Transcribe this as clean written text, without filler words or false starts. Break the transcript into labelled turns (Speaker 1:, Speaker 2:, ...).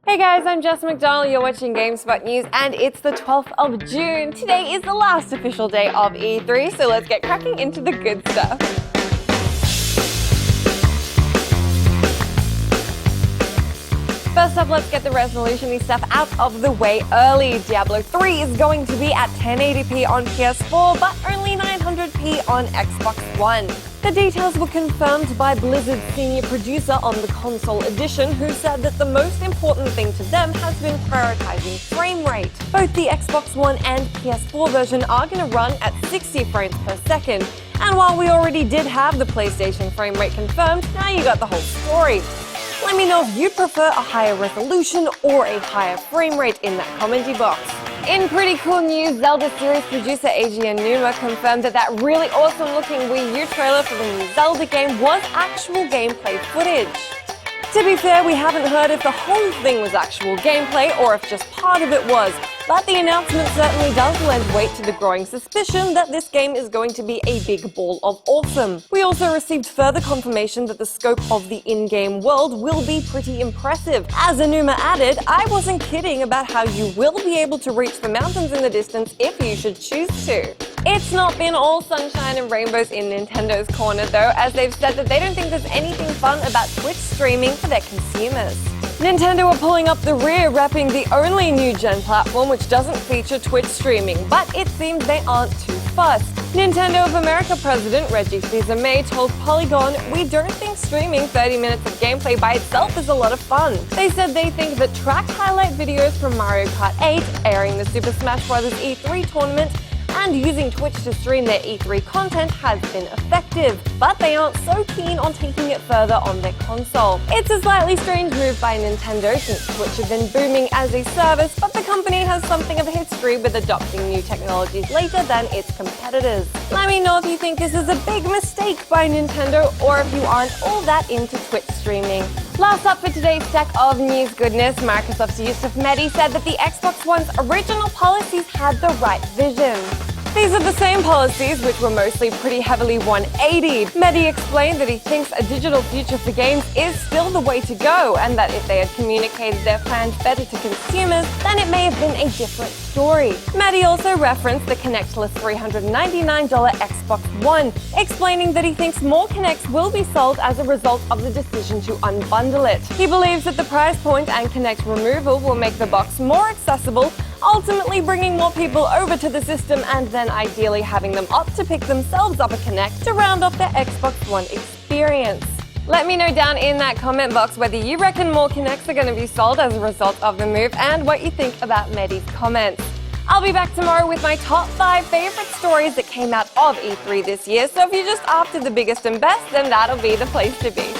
Speaker 1: Hey guys, I'm Jess McDonald, you're watching GameSpot News, and it's the 12th of June. Today is the last official day of E3, so let's get cracking into the good stuff. First up, let's get the resolution-y stuff out of the way early. Diablo 3 is going to be at 1080p on PS4, but only 900p on Xbox One. The details were confirmed by Blizzard's senior producer on the console edition, who said that the most important thing to them has been prioritizing frame rate. Both the Xbox One and PS4 version are going to run at 60 frames per second. And while we already did have the PlayStation frame rate confirmed, now you got the whole story. Let me know if you prefer a higher resolution or a higher frame rate in that commenty box. In pretty cool news, Zelda series producer Eiji Aonuma confirmed that really awesome looking Wii U trailer for the new Zelda game was actual gameplay footage. To be fair, we haven't heard if the whole thing was actual gameplay or if just part of it was, but the announcement certainly does lend weight to the growing suspicion that this game is going to be a big ball of awesome. We also received further confirmation that the scope of the in-game world will be pretty impressive. As Aonuma added, I wasn't kidding about how you will be able to reach the mountains in the distance if you should choose to. It's not been all sunshine and rainbows in Nintendo's corner though, as they've said that they don't think there's anything fun about Twitch streaming for their consumers. Nintendo are pulling up the rear, wrapping the only new-gen platform which doesn't feature Twitch streaming, but it seems they aren't too fussed. Nintendo of America president Reggie Fils-Aimé told Polygon, "We don't think streaming 30 minutes of gameplay by itself is a lot of fun." They said they think that tracked highlight videos from Mario Kart 8, airing the Super Smash Bros. E3 tournament, and using Twitch to stream their E3 content has been effective, but they aren't so keen on taking it further on their console. It's a slightly strange move by Nintendo since Twitch have been booming as a service, but the company has something of a history with adopting new technologies later than its competitors. Let me know if you think this is a big mistake by Nintendo or if you aren't all that into Twitch streaming. Last up for today's stack of news goodness, Microsoft's Yusuf Mehdi said that the Xbox One's original policies had the right vision. These are the same policies which were mostly pretty heavily 180'd. Mehdi explained that he thinks a digital future for games is still the way to go, and that if they had communicated their plans better to consumers, then it may have been a different story. Mehdi also referenced the Connectless $399 Xbox One, explaining that he thinks more Kinects will be sold as a result of the decision to unbundle it. He believes that the price point and Kinect removal will make the box more accessible, ultimately bringing more people over to the system and then ideally having them opt to pick themselves up a Kinect to round off their Xbox One experience. Let me know down in that comment box whether you reckon more Kinects are going to be sold as a result of the move and what you think about Mehdi's comments. I'll be back tomorrow with my top 5 favorite stories that came out of E3 this year, so if you're just after the biggest and best, then that'll be the place to be.